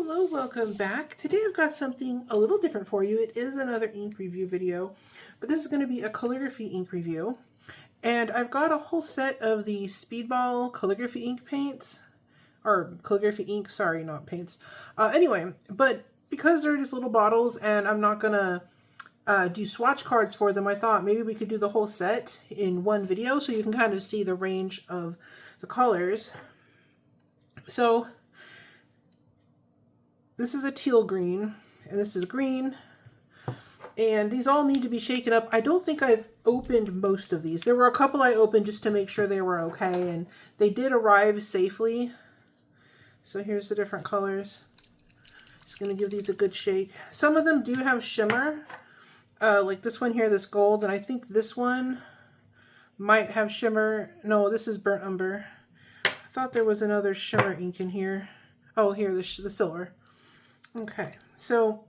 Hello, welcome back. Today I've got something a little different for you. It is another ink review video, but this is going to be a calligraphy ink review. And I've got a whole set of the Speedball Calligraphy ink paints, or calligraphy ink, sorry, not paints. Anyway, but because they're just little bottles and I'm not going to do swatch cards for them, I thought maybe we could do the whole set in one video so you can kind of see the range of the colors. So this is a teal green, and this is green, and these all need to be shaken up. I don't think I've opened most of these. There were a couple I opened just to make sure they were okay, and they did arrive safely. So here's the different colors. Just going to give these a good shake. Some of them do have shimmer, like this one here, this gold, and I think this one might have shimmer. No, this is burnt umber. I thought there was another shimmer ink in here. Oh, here, the silver. Okay, so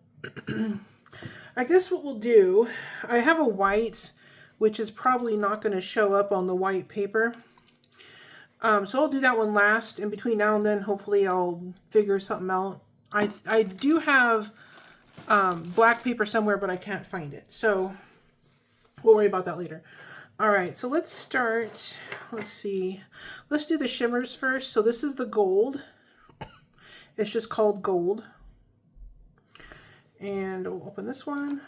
I guess what we'll do, I have a white, which is probably not going to show up on the white paper. So I'll do that one last, and between now and then, hopefully I'll figure something out. I do have black paper somewhere, but I can't find it. So we'll worry about that later. All right, so let's start. Let's see. Let's do the shimmers first. So this is the gold. It's just called gold. And we'll open this one.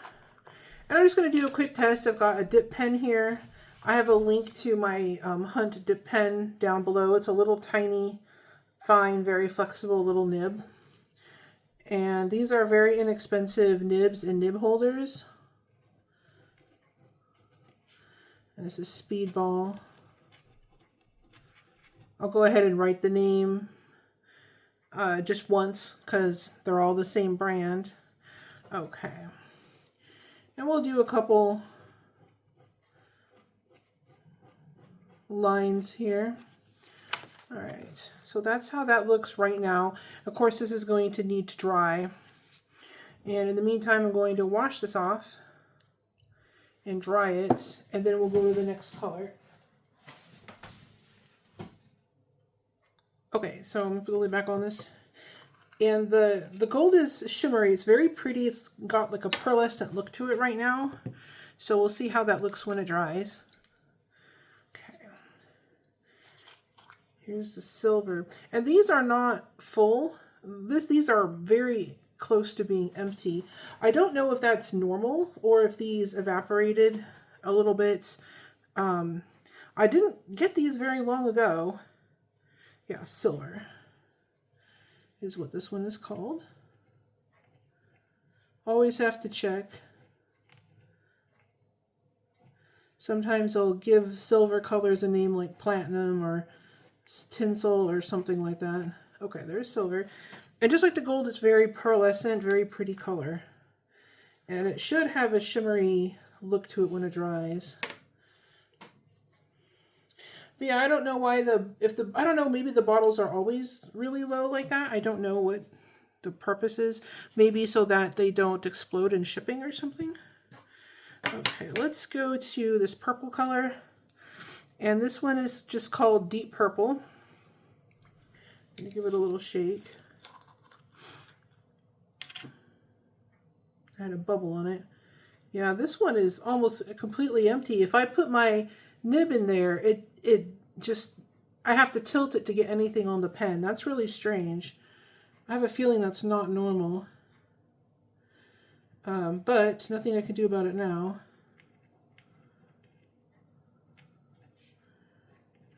And I'm just going to do a quick test. I've got a dip pen here. I have a link to my Hunt dip pen down below. It's a little tiny, fine, very flexible little nib. And these are very inexpensive nibs and nib holders. And this is Speedball. I'll go ahead and write the name just once because they're all the same brand. Okay, and we'll do a couple lines here. All right, so that's how that looks right now. Of course, this is going to need to dry. And in the meantime, I'm going to wash this off and dry it, and then we'll go to the next color. Okay, so I'm going back on this. And the gold is shimmery. It's very pretty. It's got like a pearlescent look to it right now. So we'll see how that looks when it dries. Okay. Here's the silver. And these are not full. These are very close to being empty. I don't know if that's normal or if these evaporated a little bit. I didn't get these very long ago. Yeah, silver is what this one is called. Always have to check. Sometimes I'll give silver colors a name like platinum or tinsel or something like that. Okay, there's silver. And just like the gold, it's very pearlescent, very pretty color. And it should have a shimmery look to it when it dries. But yeah, I don't know why I don't know, maybe the bottles are always really low like that. I don't know what the purpose is. Maybe so that they don't explode in shipping or something. Okay, let's go to this purple color. And this one is just called Deep Purple. Let me give it a little shake. I had a bubble on it. Yeah, this one is almost completely empty. If I put my nib in there, it just, I have to tilt it to get anything on the pen. That's really strange. I have a feeling that's not normal. But nothing I can do about it now.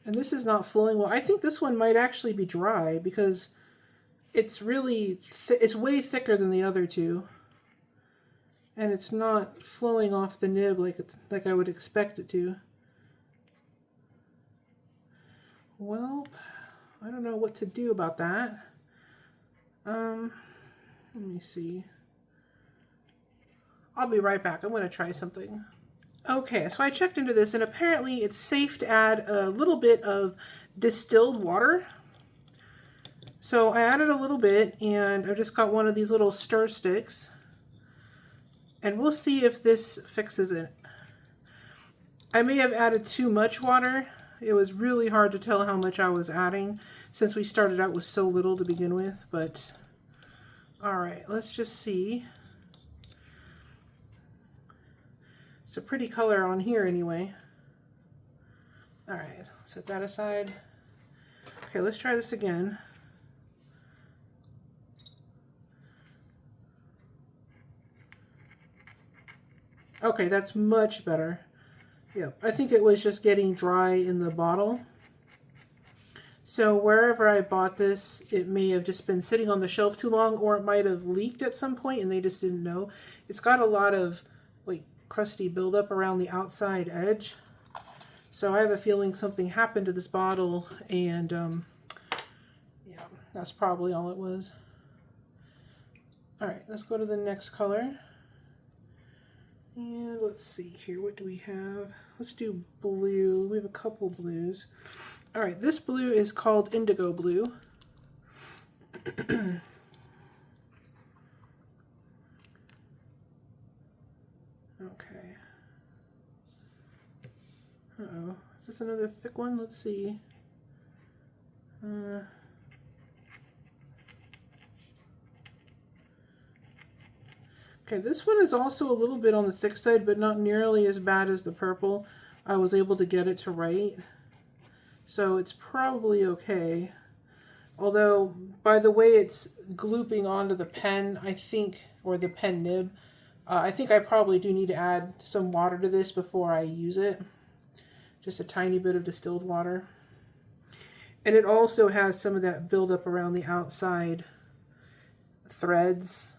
And this is not flowing well. I think this one might actually be dry because it's really, it's way thicker than the other two. And it's not flowing off the nib like I would expect it to. Well, I don't know what to do about that. Let me see. I'll be right back. I'm going to try something. Okay, so I checked into this, and apparently it's safe to add a little bit of distilled water. So I added a little bit, and I just got one of these little stir sticks. And we'll see if this fixes it. I may have added too much water. It was really hard to tell how much I was adding since we started out with so little to begin with, but All right, let's just see. It's a pretty color on here anyway. All right, set that aside. Okay, let's try this again. Okay, that's much better. Yep, I think it was just getting dry in the bottle. So wherever I bought this, it may have just been sitting on the shelf too long, or it might have leaked at some point and they just didn't know. It's got a lot of like crusty buildup around the outside edge. So I have a feeling something happened to this bottle, and yeah, that's probably all it was. All right, let's go to the next color. And let's see here, what do we have? Let's do blue. We have a couple blues. All right, this blue is called Indigo Blue. Okay. Uh-oh. Is this another thick one? Let's see. Okay, this one is also a little bit on the thick side, but not nearly as bad as the purple. I was able to get it to write, so it's probably okay. Although, by the way it's glooping onto the pen, I think, or the pen nib, I think I probably do need to add some water to this before I use it. Just a tiny bit of distilled water. And it also has some of that buildup around the outside threads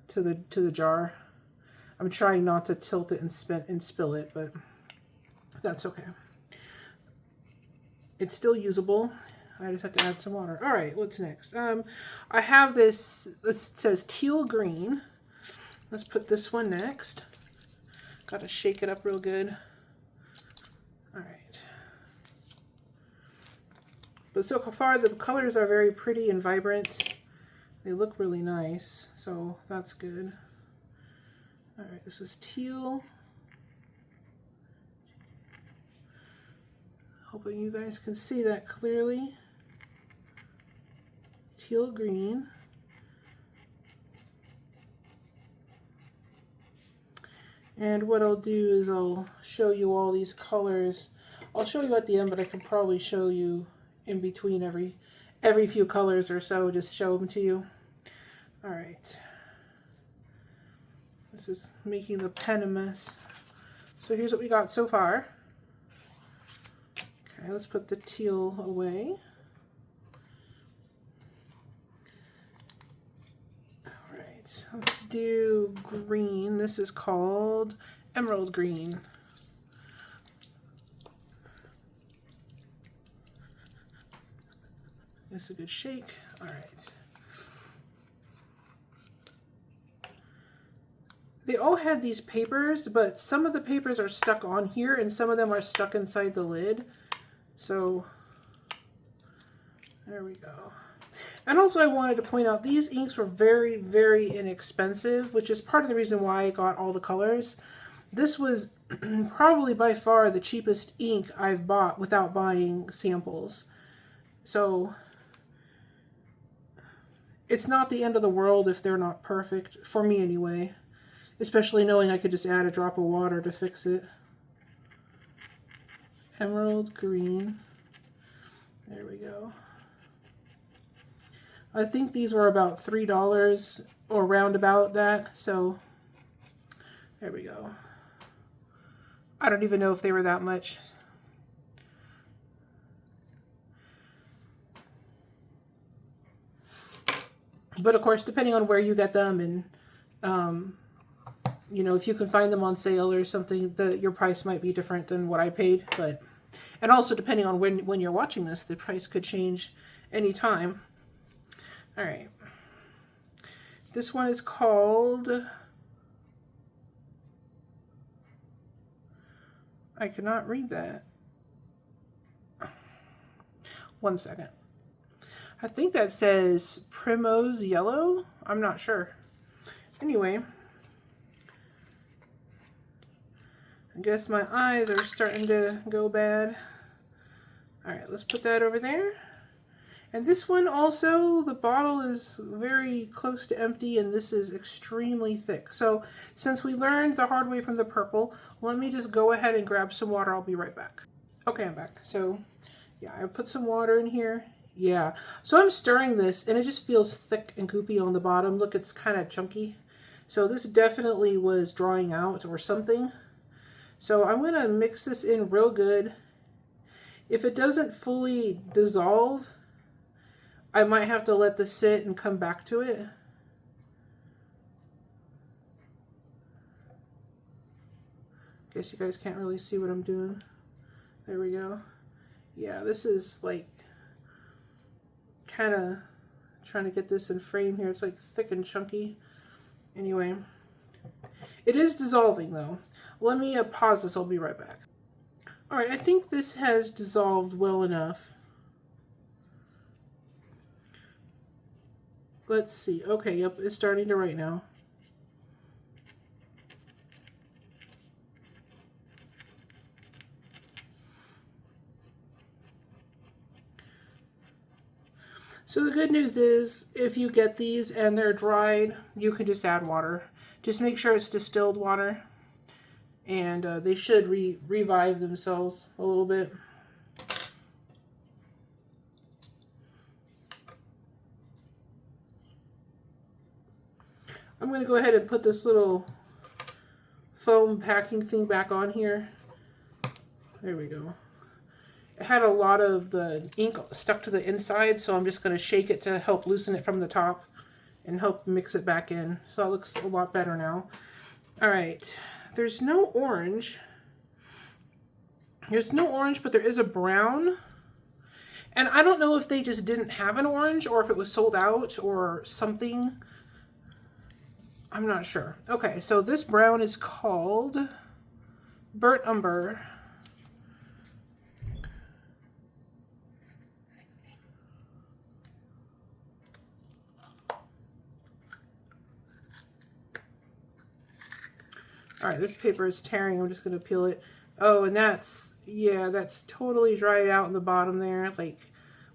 to the jar. I'm trying not to tilt it and spill it, but that's okay. It's still usable. I just have to add some water. All right, what's next? I have this, it says teal green. Let's put this one next. Got to shake it up real good. All right. But so far the colors are very pretty and vibrant. They look really nice, so that's good. All right, this is teal. Hoping you guys can see that clearly. Teal green. And what I'll do is I'll show you all these colors. I'll show you at the end, but I can probably show you in between every few colors or so, just show them to you. All right. This is making the pen a mess. So here's what we got so far. Okay, let's put the teal away. All right, let's do green. This is called Emerald Green. That's a good shake. All right. They all had these papers, but some of the papers are stuck on here and some of them are stuck inside the lid. So there we go. And also I wanted to point out these inks were very, very inexpensive, which is part of the reason why I got all the colors. This was probably by far the cheapest ink I've bought without buying samples. So it's not the end of the world if they're not perfect, for me anyway. Especially knowing I could just add a drop of water to fix it. Emerald green. There we go. I think these were about $3 or round about that, so there we go. I don't even know if they were that much. But of course, depending on where you get them and you know, if you can find them on sale or something, your price might be different than what I paid. But and also depending on when you're watching this, the price could change anytime. All right. This one is called, I cannot read that. One second. I think that says Primrose Yellow. I'm not sure. Anyway. I guess my eyes are starting to go bad. All right, let's put that over there. And this one also, the bottle is very close to empty, and this is extremely thick. So since we learned the hard way from the purple, let me just go ahead and grab some water. I'll be right back. Okay, I'm back. So yeah, I put some water in here. Yeah, so I'm stirring this and it just feels thick and goopy on the bottom. Look, it's kind of chunky. So this definitely was drying out or something. So I'm going to mix this in real good. If it doesn't fully dissolve, I might have to let this sit and come back to it. Guess you guys can't really see what I'm doing. There we go. Yeah, this is like kind of trying to get this in frame here. It's like thick and chunky. Anyway, it is dissolving though. Let me pause this. I'll be right back. All right, I think this has dissolved well enough. Let's see. Okay, yep, it's starting to write now. So the good news is, if you get these and they're dried, you can just add water. Just make sure it's distilled water, and they should revive themselves a little bit. I'm going to go ahead and put this little foam packing thing back on here. There we go. It had a lot of the ink stuck to the inside, so I'm just going to shake it to help loosen it from the top and help mix it back in. So it looks a lot better now. All right, there's no orange. There's no orange, but there is a brown. And I don't know if they just didn't have an orange or if it was sold out or something. I'm not sure. Okay, so this brown is called Burnt Umber. All right, this paper is tearing. I'm just going to peel it. Oh, and that's, yeah, that's totally dried out in the bottom there. Like,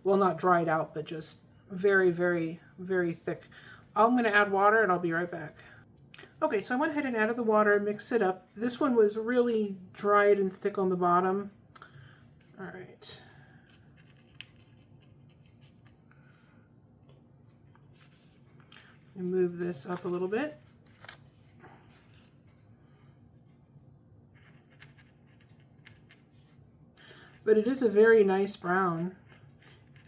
well, not dried out, but just very, very, very thick. I'm going to add water and I'll be right back. Okay, so I went ahead and added the water, mixed it up. This one was really dried and thick on the bottom. All right. Move this up a little bit. But it is a very nice brown,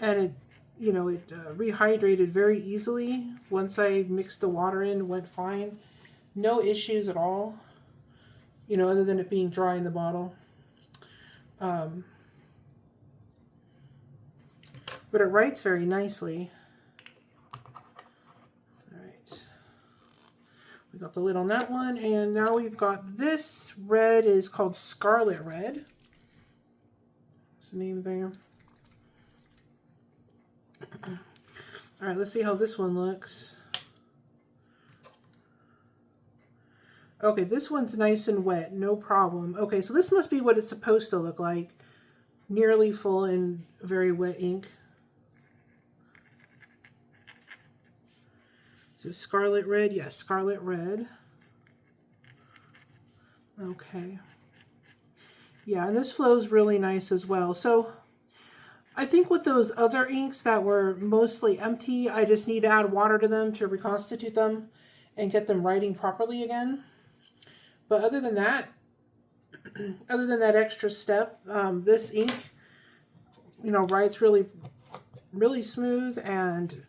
and it, you know, it rehydrated very easily. Once I mixed the water in, it went fine. No issues at all, you know, other than it being dry in the bottle. But it writes very nicely. All right. We got the lid on that one, and now we've got this red is called Scarlet Red. The name there. All right, let's see how this one looks. Okay, this one's nice and wet, no problem. Okay, so this must be what it's supposed to look like. Nearly full in very wet ink. Is it Scarlet Red? Yes, Scarlet Red. Okay. Yeah, and this flows really nice as well. So I think with those other inks that were mostly empty, I just need to add water to them to reconstitute them and get them writing properly again. But other than that extra step, this ink, you know, writes really, really smooth, and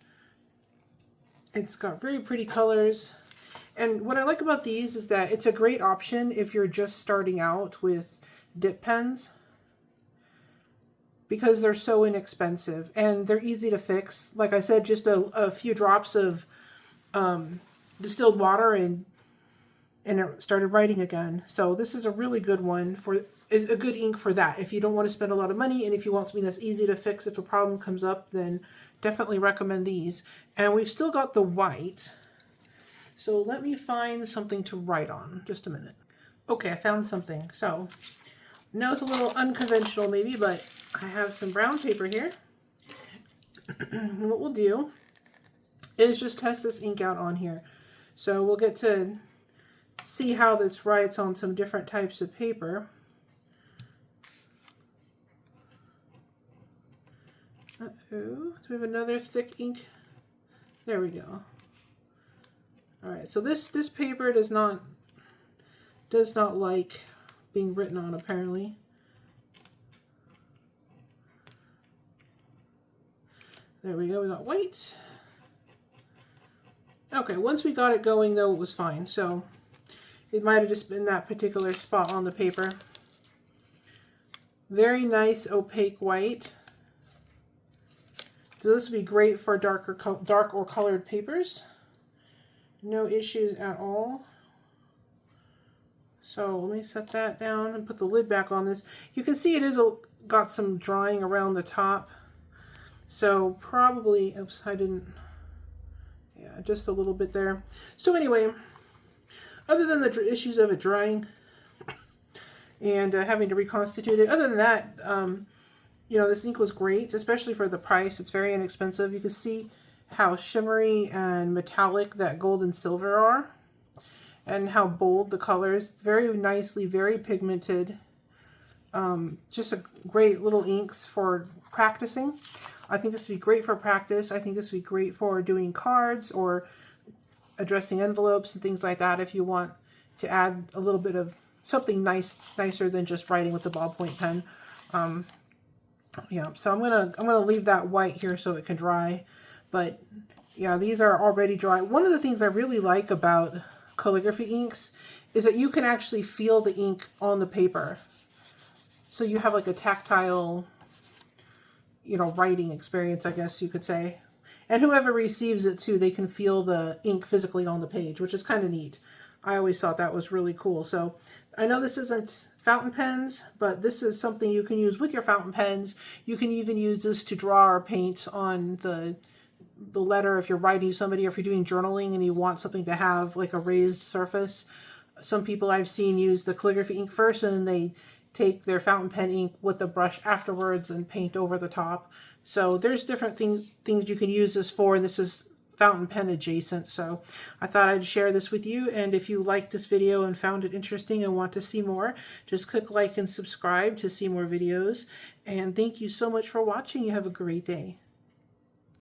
it's got very pretty colors. And what I like about these is that it's a great option if you're just starting out with dip pens, because they're so inexpensive and they're easy to fix. Like I said, just a few drops of distilled water and it started writing again. So this is a really good one a good ink for that. If you don't want to spend a lot of money and if you want something that's easy to fix if a problem comes up, then definitely recommend these. And we've still got the white. So let me find something to write on. Just a minute. Okay, I found something. So now it's a little unconventional maybe, but I have some brown paper here. And what we'll do is just test this ink out on here. So we'll get to see how this writes on some different types of paper. Uh-oh, do we have another thick ink? There we go. All right, so this paper does not like being written on, apparently. There we go, we got white. Okay, once we got it going though, it was fine. So it might have just been that particular spot on the paper. Very nice opaque white. So this would be great for dark or colored papers. No issues at all. So let me set that down and put the lid back on this. You can see it is got some drying around the top. So probably, oops, I didn't, yeah, just a little bit there. So anyway, other than the issues of it drying and having to reconstitute it, other than that, you know, this ink was great, especially for the price. It's very inexpensive. You can see how shimmery and metallic that gold and silver are, and how bold the colors. Very nicely, very pigmented. Just a great little inks for practicing. I think this would be great for practice. I think this would be great for doing cards or addressing envelopes and things like that if you want to add a little bit of something nicer than just writing with the ballpoint pen. Yeah, so I'm gonna leave that white here so it can dry. But yeah, these are already dry. One of the things I really like about calligraphy inks is that you can actually feel the ink on the paper. So you have like a tactile, you know, writing experience, I guess you could say. And whoever receives it too, they can feel the ink physically on the page, which is kind of neat. I always thought that was really cool. So I know this isn't fountain pens, but this is something you can use with your fountain pens. You can even use this to draw or paint on the letter if you're writing somebody, or if you're doing journaling and you want something to have like a raised surface. Some people I've seen use the calligraphy ink first, and they take their fountain pen ink with the brush afterwards and paint over the top. So there's different things you can use this for. This is fountain pen adjacent, so I thought I'd share this with you. And if you liked this video and found it interesting and want to see more, just click like and subscribe to see more videos. And thank you so much for watching. You have a great day.